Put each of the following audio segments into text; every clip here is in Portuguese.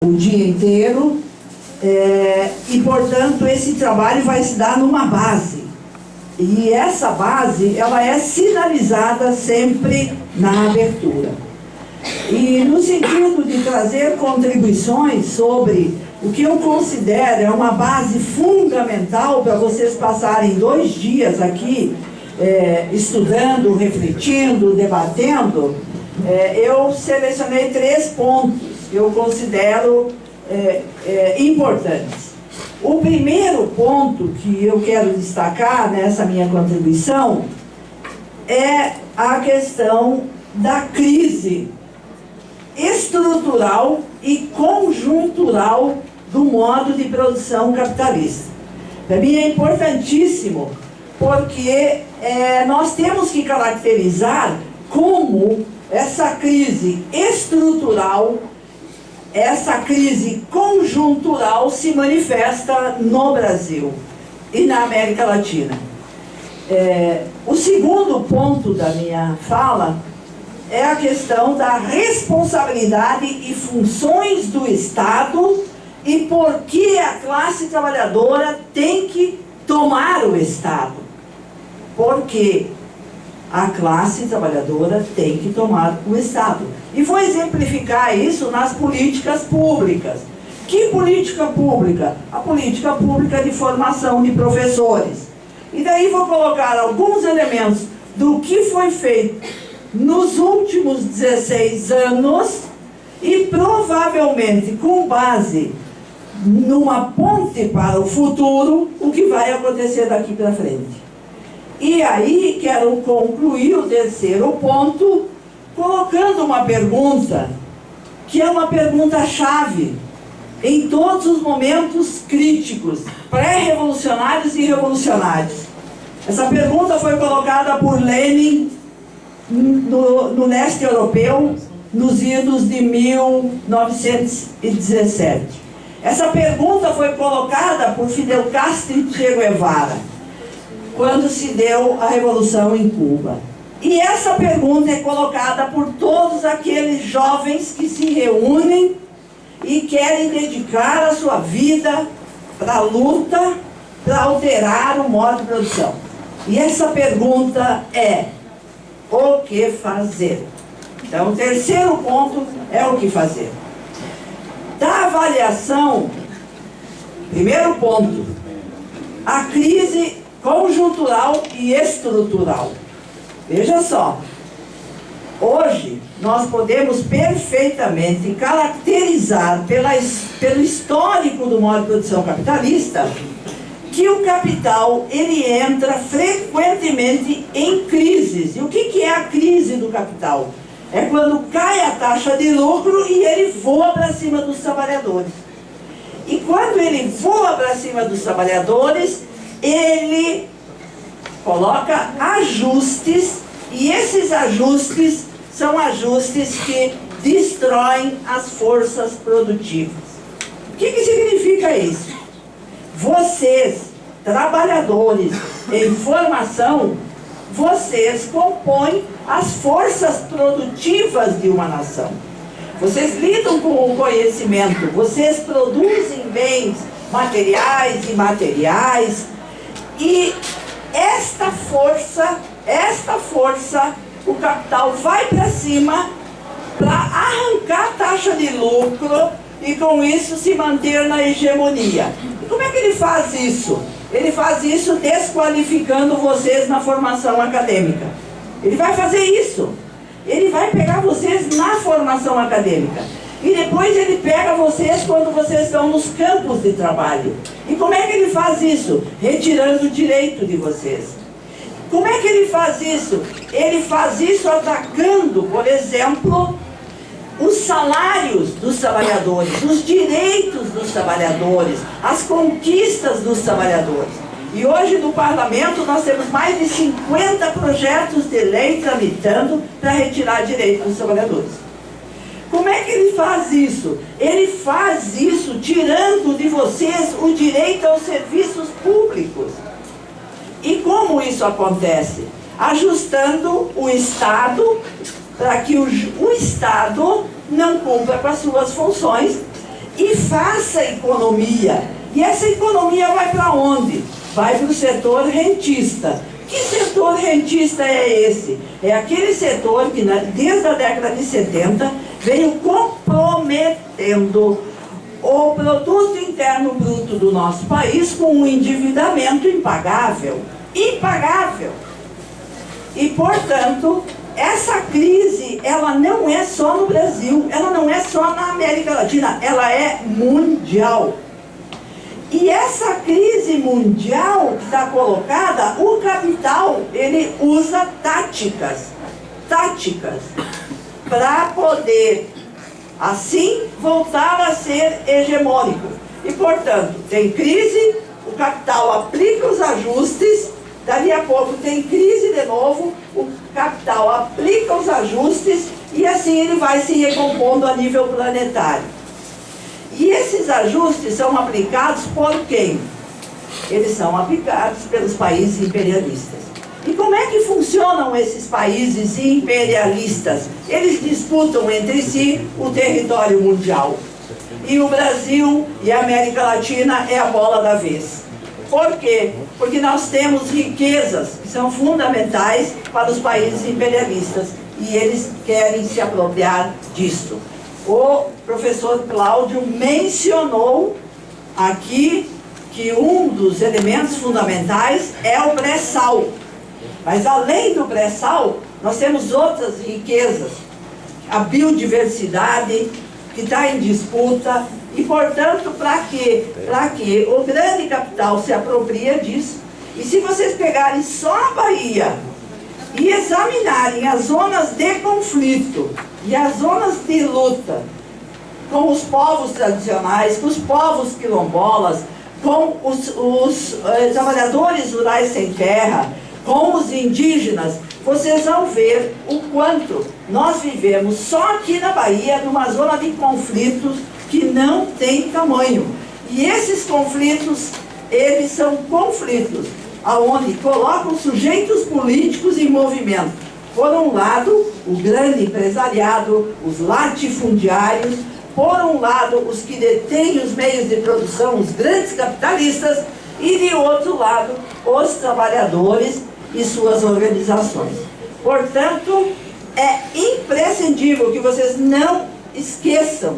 o dia inteiro e, portanto, esse trabalho vai se dar numa base. E essa base, ela é sinalizada sempre na abertura. E no sentido de trazer contribuições sobre o que eu considero é uma base fundamental para vocês passarem 2 dias aqui estudando, refletindo, debatendo, eu selecionei 3 pontos que eu considero importantes. O primeiro ponto que eu quero destacar nessa minha contribuição é a questão da crise estrutural e conjuntural do modo de produção capitalista. Para mim é importantíssimo, porque nós temos que caracterizar como essa crise estrutural, essa crise conjuntural se manifesta no Brasil e na América Latina. O segundo ponto da minha fala é a questão da responsabilidade e funções do Estado e por que a classe trabalhadora tem que tomar o Estado. Porque a classe trabalhadora tem que tomar o Estado. E vou exemplificar isso nas políticas públicas. Que política pública? A política pública de formação de professores. E daí vou colocar alguns elementos do que foi feito nos últimos 16 anos e provavelmente com base numa ponte para o futuro, o que vai acontecer daqui para frente. E aí quero concluir o terceiro ponto colocando uma pergunta que é uma pergunta-chave em todos os momentos críticos, pré-revolucionários e revolucionários. Essa pergunta foi colocada por Lenin no leste europeu nos idos de 1917. Essa pergunta foi colocada por Fidel Castro e Che Guevara quando se deu a Revolução em Cuba. E essa pergunta é colocada por todos aqueles jovens que se reúnem e querem dedicar a sua vida para a luta, para alterar o modo de produção. E essa pergunta é: o que fazer? Então, o terceiro ponto é o que fazer. Da avaliação, primeiro ponto, a crise conjuntural e estrutural. Veja só, hoje nós podemos perfeitamente caracterizar pelo histórico do modo de produção capitalista que o capital ele entra frequentemente em crises. E o que é a crise do capital? É quando cai a taxa de lucro e ele voa para cima dos trabalhadores. E quando ele voa para cima dos trabalhadores, ele coloca ajustes, e esses ajustes são ajustes que destroem as forças produtivas. O que significa isso? Vocês, trabalhadores em formação, vocês compõem as forças produtivas de uma nação. Vocês lidam com o conhecimento, vocês produzem bens materiais e imateriais, e esta força, o capital vai para cima para arrancar a taxa de lucro e com isso se manter na hegemonia. E como é que ele faz isso? Ele faz isso desqualificando vocês na formação acadêmica. Ele vai fazer isso. Ele vai pegar vocês na formação acadêmica. E depois ele pega vocês quando vocês estão nos campos de trabalho. E como é que ele faz isso? Retirando o direito de vocês. Como é que ele faz isso? Ele faz isso atacando, por exemplo, os salários dos trabalhadores, os direitos dos trabalhadores, as conquistas dos trabalhadores. E hoje no parlamento nós temos mais de 50 projetos de lei tramitando para retirar direitos dos trabalhadores. Como é que ele faz isso? Ele faz isso tirando de vocês o direito aos serviços públicos. E como isso acontece? Ajustando o Estado para que o Estado não cumpra com as suas funções e faça economia. E essa economia vai para onde? Vai para o setor rentista. Que setor rentista é esse? É aquele setor que desde a década de 70 veio comprometendo o produto interno bruto do nosso país com um endividamento impagável. Impagável. E, portanto, essa crise, ela não é só no Brasil, ela não é só na América Latina, ela é mundial. E essa crise mundial que está colocada, o capital, ele usa táticas para poder, assim, voltar a ser hegemônico. E, portanto, tem crise, o capital aplica os ajustes, dali a pouco tem crise de novo, o capital aplica os ajustes e assim ele vai se recompondo a nível planetário. E esses ajustes são aplicados por quem? Eles são aplicados pelos países imperialistas. E como é que funcionam esses países imperialistas? Eles disputam entre si o território mundial. E o Brasil e a América Latina é a bola da vez. Por quê? Porque nós temos riquezas que são fundamentais para os países imperialistas e eles querem se apropriar disso. O professor Cláudio mencionou aqui que um dos elementos fundamentais é o pré-sal. Mas além do pré-sal, nós temos outras riquezas. A biodiversidade que está em disputa. E, portanto, para quê? Para que o grande capital se apropria disso. E se vocês pegarem só a Bahia e examinarem as zonas de conflito e as zonas de luta com os povos tradicionais, com os povos quilombolas, com os trabalhadores rurais sem terra, com os indígenas, vocês vão ver o quanto nós vivemos só aqui na Bahia, numa zona de conflitos que não tem tamanho. E esses conflitos, eles são conflitos aonde colocam sujeitos políticos em movimento. Por um lado, o grande empresariado, os latifundiários, por um lado, os que detêm os meios de produção, os grandes capitalistas, e de outro lado, os trabalhadores e suas organizações. Portanto, é imprescindível que vocês não esqueçam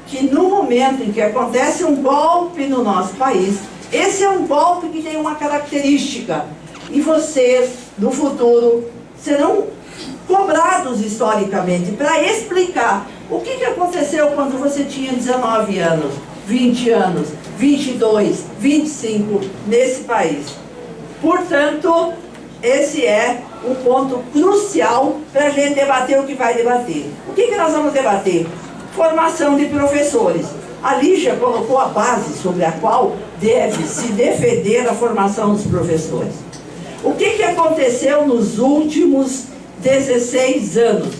que no momento em que acontece um golpe no nosso país, esse é um golpe que tem uma característica, e vocês, no futuro, serão cobrados historicamente para explicar o que aconteceu quando você tinha 19 anos, 20 anos, 22, 25 nesse país. Portanto, esse é um ponto crucial para a gente debater o que vai debater. O que nós vamos debater? Formação de professores. A Lígia colocou a base sobre a qual deve se defender a formação dos professores. O que aconteceu nos últimos 16 anos?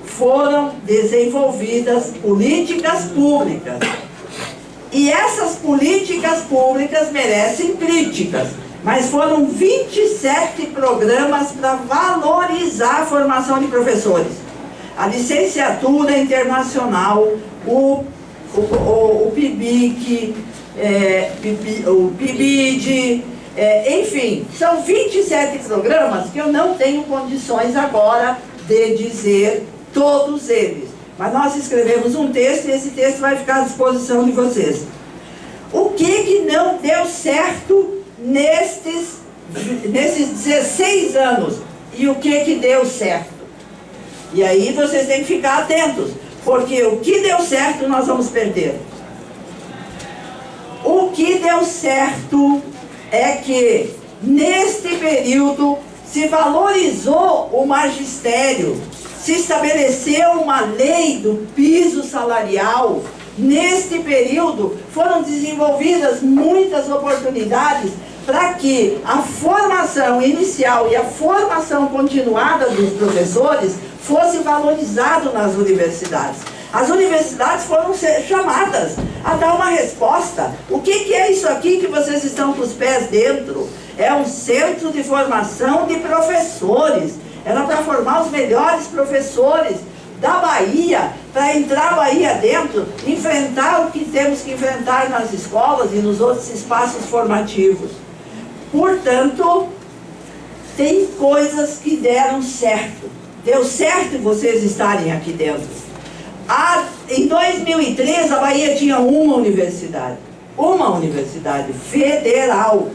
Foram desenvolvidas políticas públicas. E essas políticas públicas merecem críticas. Mas foram 27 programas para valorizar a formação de professores. A licenciatura internacional, o PIBIC, o PIBID, enfim, são 27 programas que eu não tenho condições agora de dizer todos eles. Mas nós escrevemos um texto e esse texto vai ficar à disposição de vocês. O que não deu certo nesses 16 anos e o que deu certo? E aí vocês têm que ficar atentos, porque o que deu certo nós vamos perder. O que deu certo é que neste período se valorizou o magistério, se estabeleceu uma lei do piso salarial. Neste período foram desenvolvidas muitas oportunidades para que a formação inicial e a formação continuada dos professores fosse valorizado nas universidades. As universidades foram chamadas a dar uma resposta. O que é isso aqui que vocês estão com os pés dentro? É um centro de formação de professores. Era para formar os melhores professores da Bahia, para entrar a Bahia dentro, enfrentar o que temos que enfrentar nas escolas e nos outros espaços formativos. Portanto, tem coisas que deram certo. Deu certo vocês estarem aqui dentro. Em 2003, a Bahia tinha uma universidade federal.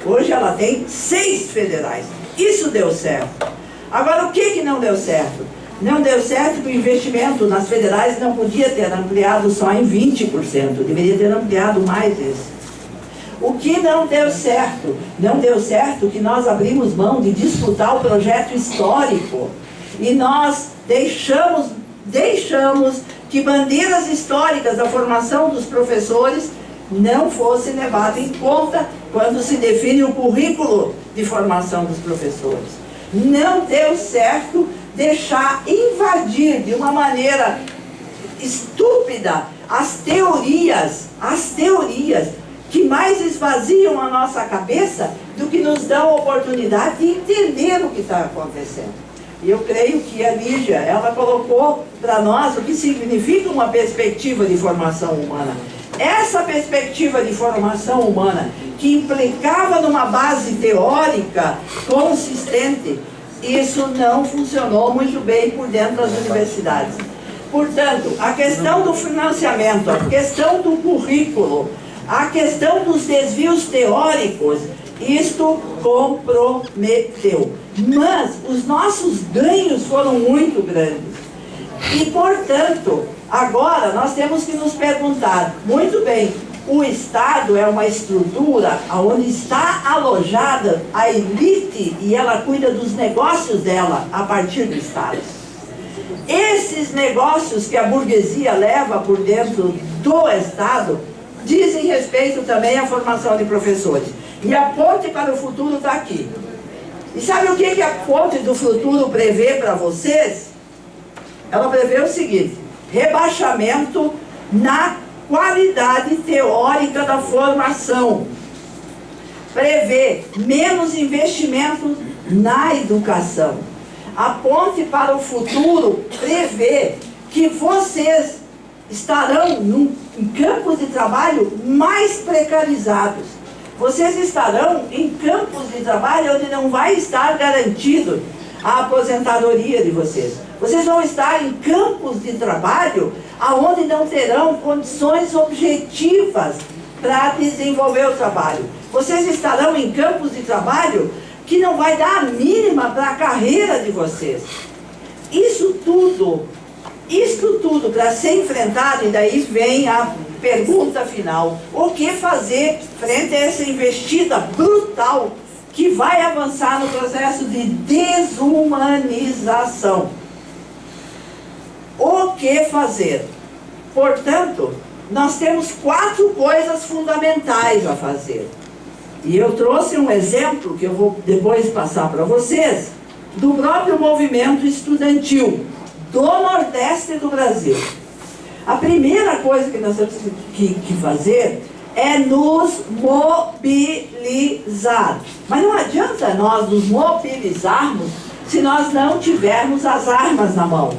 Hoje ela tem 6 federais. Isso deu certo. Agora, o que não deu certo? Não deu certo que o investimento nas federais não podia ter ampliado só em 20%. Deveria ter ampliado mais isso. O que não deu certo? Não deu certo que nós abrimos mão de disputar o projeto histórico. E nós deixamos que bandeiras históricas da formação dos professores não fossem levadas em conta quando se define o currículo de formação dos professores. Não deu certo deixar invadir de uma maneira estúpida as teorias que mais esvaziam a nossa cabeça do que nos dão a oportunidade de entender o que está acontecendo. E eu creio que a Lígia, ela colocou para nós o que significa uma perspectiva de formação humana. Essa perspectiva de formação humana, que implicava numa base teórica consistente, isso não funcionou muito bem por dentro das universidades. Portanto, a questão do financiamento, a questão do currículo, a questão dos desvios teóricos, isto comprometeu. Mas os nossos ganhos foram muito grandes. E, portanto, agora nós temos que nos perguntar, muito bem, o Estado é uma estrutura onde está alojada a elite e ela cuida dos negócios dela a partir do Estado. Esses negócios que a burguesia leva por dentro do Estado dizem respeito também à formação de professores. E a ponte para o futuro está aqui. E sabe o que a ponte do futuro prevê para vocês? Ela prevê o seguinte: rebaixamento na qualidade teórica da formação. Prevê menos investimento na educação. A ponte para o futuro prevê que vocês estarão em campos de trabalho mais precarizados. Vocês estarão em campos de trabalho onde não vai estar garantido a aposentadoria de vocês. Vocês vão estar em campos de trabalho onde não terão condições objetivas para desenvolver o trabalho. Vocês estarão em campos de trabalho que não vai dar a mínima para a carreira de vocês. Isto tudo para ser enfrentado, e daí vem a pergunta final: o que fazer frente a essa investida brutal que vai avançar no processo de desumanização? O que fazer? Portanto, nós temos 4 coisas fundamentais a fazer. E eu trouxe um exemplo que eu vou depois passar para vocês, do próprio movimento estudantil do Nordeste do Brasil. A primeira coisa que nós temos que fazer é nos mobilizar. Mas não adianta nós nos mobilizarmos se nós não tivermos as armas na mão.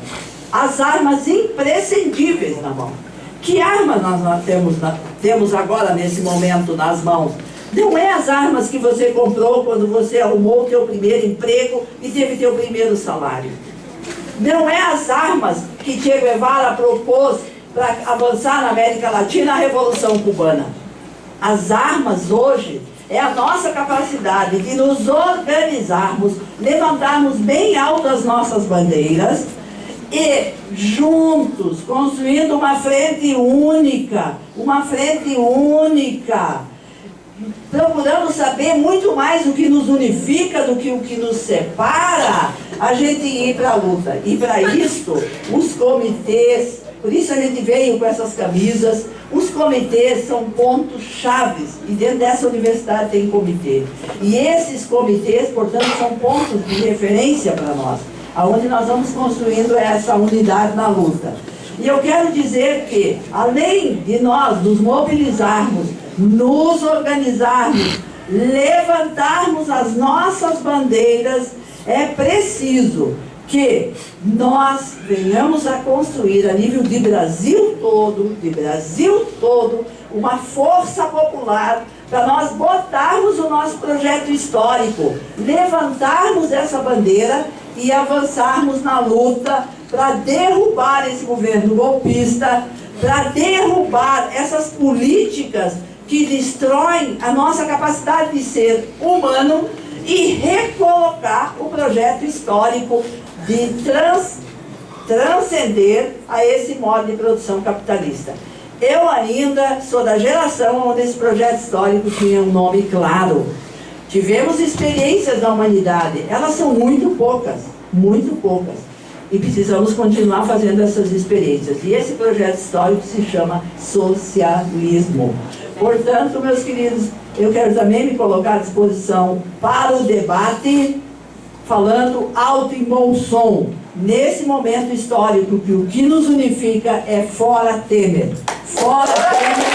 As armas imprescindíveis na mão. Que armas nós temos agora nesse momento nas mãos? Não é as armas que você comprou quando você arrumou o teu primeiro emprego e teve teu primeiro salário. Não é as armas que Che Guevara propôs para avançar na América Latina a Revolução Cubana. As armas hoje é a nossa capacidade de nos organizarmos, levantarmos bem alto as nossas bandeiras e juntos, construindo uma frente única, procurando saber muito mais o que nos unifica do que o que nos separa, a gente ir para a luta. E para isso, os comitês, por isso a gente veio com essas camisas, os comitês são pontos chaves, e dentro dessa universidade tem comitê. E esses comitês, portanto, são pontos de referência para nós, aonde nós vamos construindo essa unidade na luta. E eu quero dizer que, além de nós nos mobilizarmos, nos organizarmos, levantarmos as nossas bandeiras, é preciso que nós venhamos a construir a nível de Brasil todo, uma força popular para nós botarmos o nosso projeto histórico, levantarmos essa bandeira e avançarmos na luta para derrubar esse governo golpista, para derrubar essas políticas que destroem a nossa capacidade de ser humano e recolocar o projeto histórico de transcender a esse modo de produção capitalista. Eu ainda sou da geração onde esse projeto histórico tinha um nome claro. Tivemos experiências da humanidade, elas são muito poucas, e precisamos continuar fazendo essas experiências. E esse projeto histórico se chama socialismo. Portanto, meus queridos, eu quero também me colocar à disposição para o debate, falando alto e bom som, nesse momento histórico, que o que nos unifica é fora Temer. Fora Temer!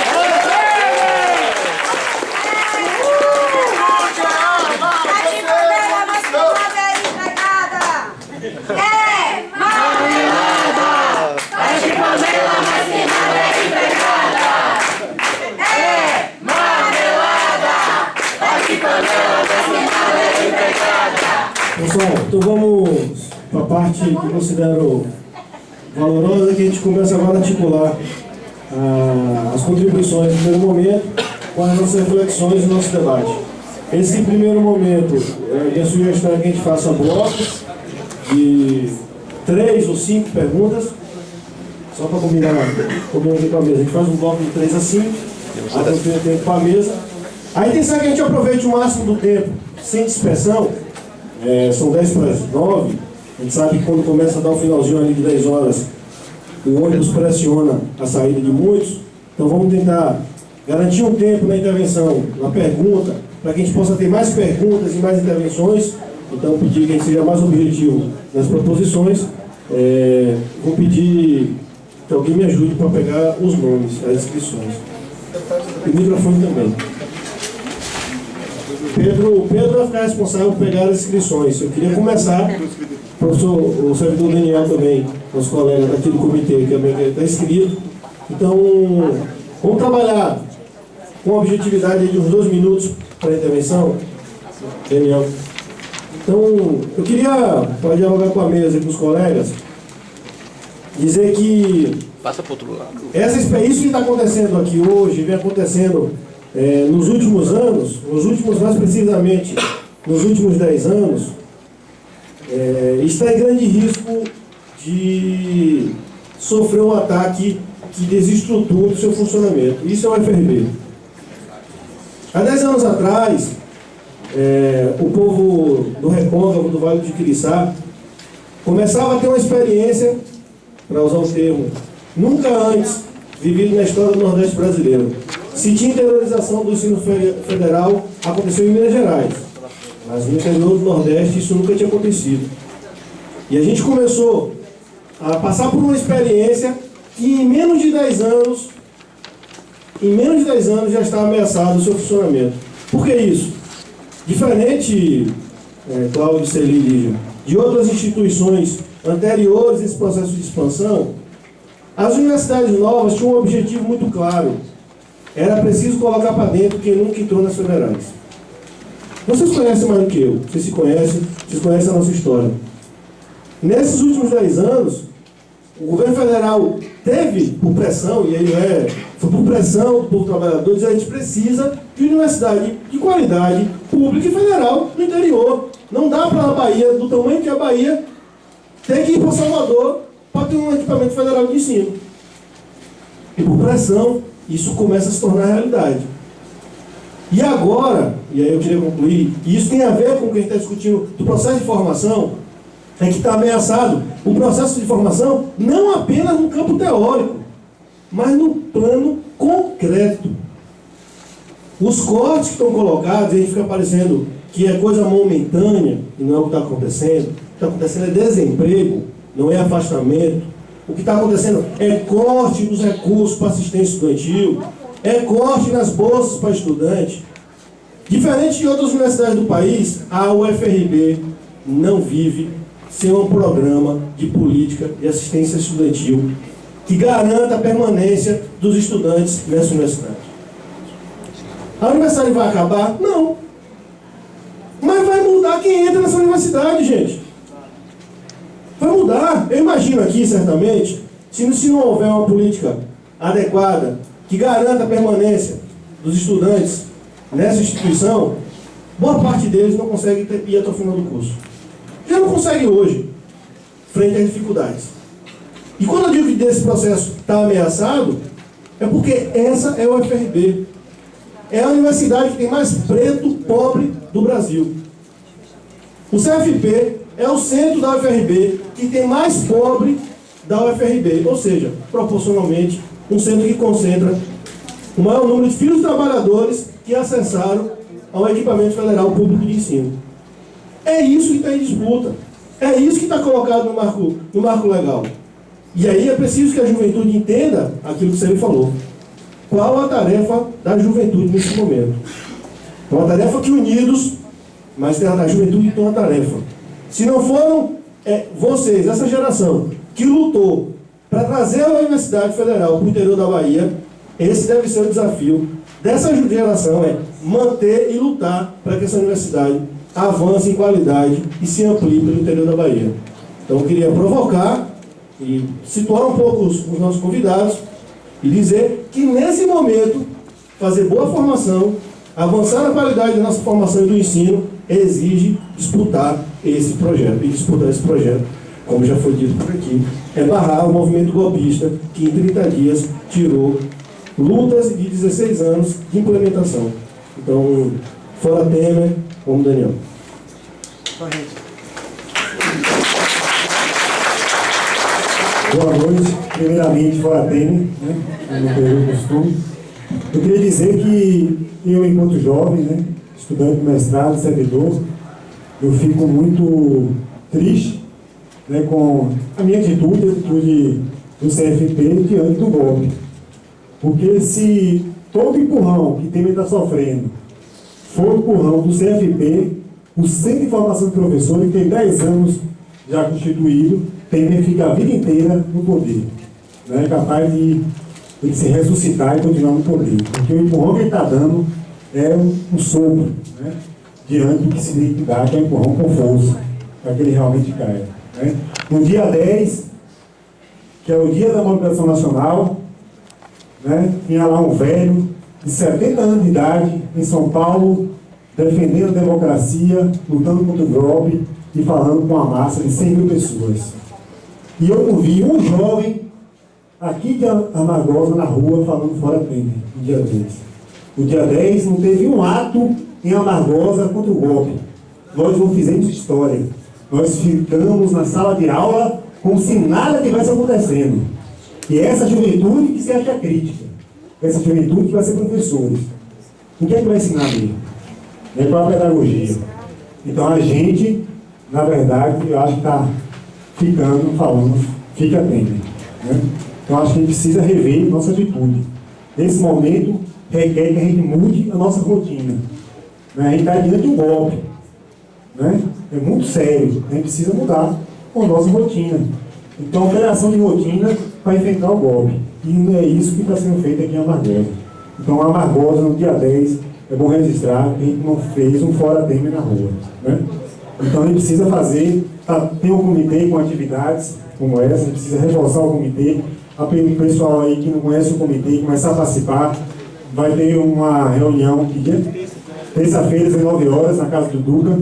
Pessoal, então vamos para a parte que eu considero valorosa, que a gente começa agora a articular as contribuições no primeiro momento com as nossas reflexões e o nosso debate. Esse primeiro momento, minha sugestão é que a gente faça blocos de 3 ou 5 perguntas, só para combinar aqui com a mesa. A gente faz um bloco de 3 a 5, até o tempo para a mesa. A intenção é que a gente aproveite o máximo do tempo, sem dispersão. São 10 para as 9, a gente sabe que quando começa a dar o finalzinho ali de 10 horas, o ônibus pressiona a saída de muitos, então vamos tentar garantir um tempo na intervenção, na pergunta, para que a gente possa ter mais perguntas e mais intervenções. Então pedir que a gente seja mais objetivo nas proposições. Vou pedir que alguém me ajude para pegar os nomes, as inscrições. E o microfone também. Pedro vai ficar responsável por pegar as inscrições. Eu queria começar, o servidor Daniel também, nosso colega daqui do comitê, que também está inscrito. Então, vamos trabalhar com objetividade de uns 2 minutos para a intervenção, Daniel. Então, eu queria, para dialogar com a mesa e com os colegas, dizer que passa para o outro lado. Isso que está acontecendo aqui hoje, vem acontecendo nos últimos anos, mais precisamente, nos últimos 10 anos, está em grande risco de sofrer um ataque que desestruture o seu funcionamento. Isso é o FRB. Há 10 anos atrás, o povo do Recôncavo, do Vale do Quiriçá, começava a ter uma experiência, para usar o termo, nunca antes vivido na história do Nordeste brasileiro. Se tinha interiorização do ensino federal, aconteceu em Minas Gerais, mas no interior do Nordeste isso nunca tinha acontecido. E a gente começou a passar por uma experiência que em menos de 10 anos já está ameaçado o seu funcionamento. Por que isso? Diferente, Cláudio, Celi e Lígia, de outras instituições anteriores a esse processo de expansão, as universidades novas tinham um objetivo muito claro. Era preciso colocar para dentro quem nunca entrou nas federais. Vocês conhecem mais do que eu, vocês conhecem a nossa história. Nesses últimos 10 anos, o governo federal teve, por pressão, foi por pressão do povo trabalhador, dizer: a gente precisa de universidade de qualidade, pública e federal no interior. Não dá para a Bahia, do tamanho que é a Bahia, ter que ir para Salvador para ter um equipamento federal de ensino. E por pressão, isso começa a se tornar realidade. E agora, e aí eu queria concluir, e isso tem a ver com o que a gente está discutindo do processo de formação, é que está ameaçado o processo de formação não apenas no campo teórico, mas no plano concreto. Os cortes que estão colocados, a gente fica parecendo que é coisa momentânea, e não é o que está acontecendo. O que está acontecendo é desemprego, não é afastamento. O que está acontecendo é corte nos recursos para assistência estudantil, é corte nas bolsas para estudante. Diferente de outras universidades do país, a UFRB não vive sem um programa de política de assistência estudantil que garanta a permanência dos estudantes nessa universidade. A universidade vai acabar? Não. Mas vai mudar quem entra nessa universidade, gente. Vai mudar. Eu imagino aqui, certamente, se não houver uma política adequada que garanta a permanência dos estudantes nessa instituição, boa parte deles não consegue ir até o final do curso. Já não consegue hoje, frente às dificuldades. E quando eu digo que esse processo está ameaçado, é porque essa é a UFRB. É a universidade que tem mais preto pobre do Brasil. O CFP é o centro da UFRB que tem mais pobre da UFRB, ou seja, proporcionalmente, um centro que concentra o maior número de filhos trabalhadores que acessaram ao equipamento federal público de ensino. É isso que está em disputa. É isso que está colocado no marco legal. E aí é preciso que a juventude entenda aquilo que você falou. Qual a tarefa da juventude nesse momento? É uma tarefa que unidos, mas a juventude tem uma tarefa. Se não foram vocês, essa geração, que lutou para trazer a Universidade Federal para o interior da Bahia, esse deve ser o desafio dessa geração, manter e lutar para que essa universidade avance em qualidade e se amplie pelo interior da Bahia. Então eu queria provocar e situar um pouco os nossos convidados e dizer que nesse momento fazer boa formação, avançar na qualidade da nossa formação e do ensino exige disputar esse projeto. E disputar esse projeto, como já foi dito por aqui, é barrar o movimento golpista que em 30 dias tirou lutas de 16 anos de implementação. Então, fora Temer, como Daniel. Boa noite. Primeiramente, fora Temer, como eu costume. Eu queria dizer que eu, enquanto jovem, estudante de mestrado, servidor, eu fico muito triste com a minha atitude, a atitude do CFP diante do golpe. Porque se todo empurrão que Temer está sofrendo for o empurrão do CFP, o Centro de Formação de Professores, que tem 10 anos já constituído, Temer fica a vida inteira no poder. Não é capaz de ele se ressuscitar e continuar no poder. Porque o empurrão que ele está dando é um sopro, diante do que se tem que dar, que é um empurrão com força, para que ele realmente caia. No dia 10, que é o dia da mobilização nacional, tinha lá um velho de 70 anos de idade, em São Paulo, defendendo a democracia, lutando contra o golpe e falando com uma massa de 100 mil pessoas. E eu não vi um jovem aqui de Amargosa na rua falando fora Temer, no dia 10. No dia 10 não teve um ato em Amargosa contra o golpe. Nós não fizemos história. Nós ficamos na sala de aula como se nada tivesse acontecendo. E é essa juventude que se acha crítica. Essa juventude que vai ser professores. O que é que vai ensinar ali? Qual a pedagogia? Então a gente, na verdade, eu acho que está ficando, falando, fica Temer. Então acho que a gente precisa rever nossa atitude. Nesse momento, requer que a gente mude a nossa rotina. A gente está diante de um golpe. É muito sério. A gente precisa mudar a nossa rotina. Então, criação de rotina para enfrentar o golpe. E não é isso que está sendo feito aqui em Amargosa. Então, a Amargosa, no dia 10, é bom registrar que a gente não fez um fora Temer na rua. Então, a gente precisa fazer, tem um comitê com atividades como essa, a gente precisa reforçar o comitê. O pessoal aí que não conhece o comitê, começar a participar. Vai ter uma reunião terça-feira, às 19 horas, na casa do Duca.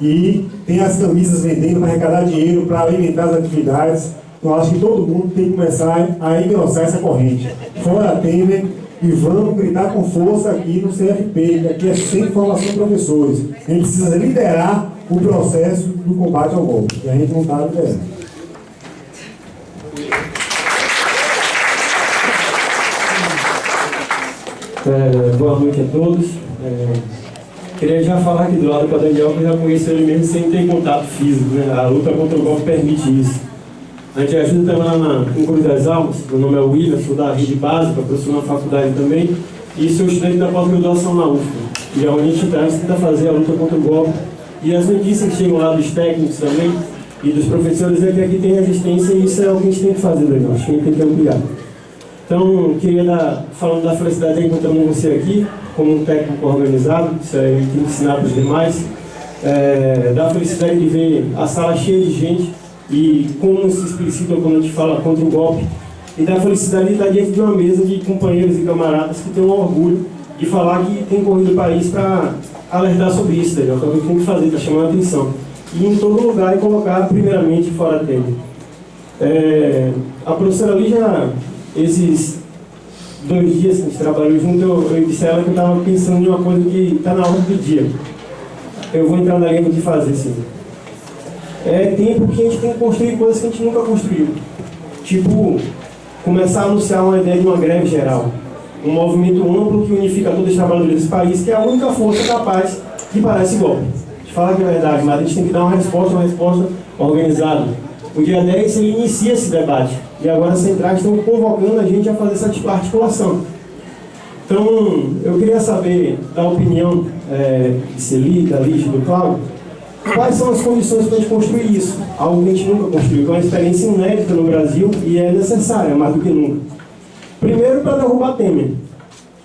E tem as camisas vendendo para arrecadar dinheiro, para alimentar as atividades. Então acho que todo mundo tem que começar a engrossar essa corrente. Fora Temer, e vamos gritar com força aqui no CFP, que aqui é Centro de Formação de Professores. A gente precisa liderar o processo do combate ao golpe, e a gente não está liderando. Boa noite a todos. Queria já falar aqui do lado com a Daniel, que eu já conheço ele mesmo sem ter contato físico. A luta contra o golpe permite isso. A gente ajuda também lá em Cruz das Almas. Meu nome é William, sou da rede básica, professor na faculdade também, e sou estudante da pós-graduação na UFBA. E onde a gente tenta fazer a luta contra o golpe E as notícias que chegam lá dos técnicos também e dos professores é que aqui tem resistência e isso é o que a gente tem que fazer, Daniel. Acho que a gente tem que ampliar. Então, queria falando da felicidade de encontrando você aqui, como um técnico organizado, isso aí tem que ensinar para os demais, da felicidade de ver a sala cheia de gente e como se explicita quando a gente fala contra o golpe, e da felicidade de estar diante de uma mesa de companheiros e camaradas que têm um orgulho de falar que tem corrido o país para alertar sobre isso, Daniel, que é o que tem que fazer, está chamando a atenção. E em todo lugar e colocar primeiramente fora tempo. A professora Lígia, esses 2 dias que a gente trabalhou junto, eu disse a ela que eu estava pensando em uma coisa que está na ordem do dia. Eu vou entrar na linha de fazer, sim. É tempo que a gente tem que construir coisas que a gente nunca construiu. Tipo, começar a anunciar uma ideia de uma greve geral. Um movimento amplo que unifica todos os trabalhadores desse país, que é a única força capaz de parar esse golpe. De falar que é verdade, mas a gente tem que dar uma resposta organizada. O dia 10 ele inicia esse debate. E agora as centrais estão convocando a gente a fazer essa articulação. Então, eu queria saber da opinião de Celi, da Lígia e do Cláudio, quais são as condições para a gente construir isso? Algo que a gente nunca construiu, que é uma experiência inédita no Brasil e é necessária, mais do que nunca. Primeiro, para derrubar Temer,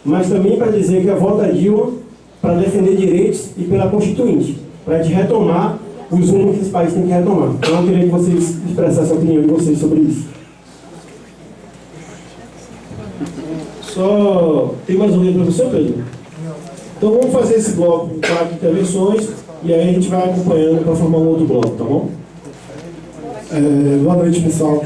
mas também para dizer que a volta a Dilma para defender direitos e pela Constituinte, para a gente retomar os rumos que esse país tem que retomar. Então, eu queria que vocês expressassem a opinião de vocês sobre isso. Só tem mais alguém para você, Pedro? Então vamos fazer esse bloco com 4 intervenções e aí a gente vai acompanhando para formar um outro bloco, tá bom? Boa noite, pessoal.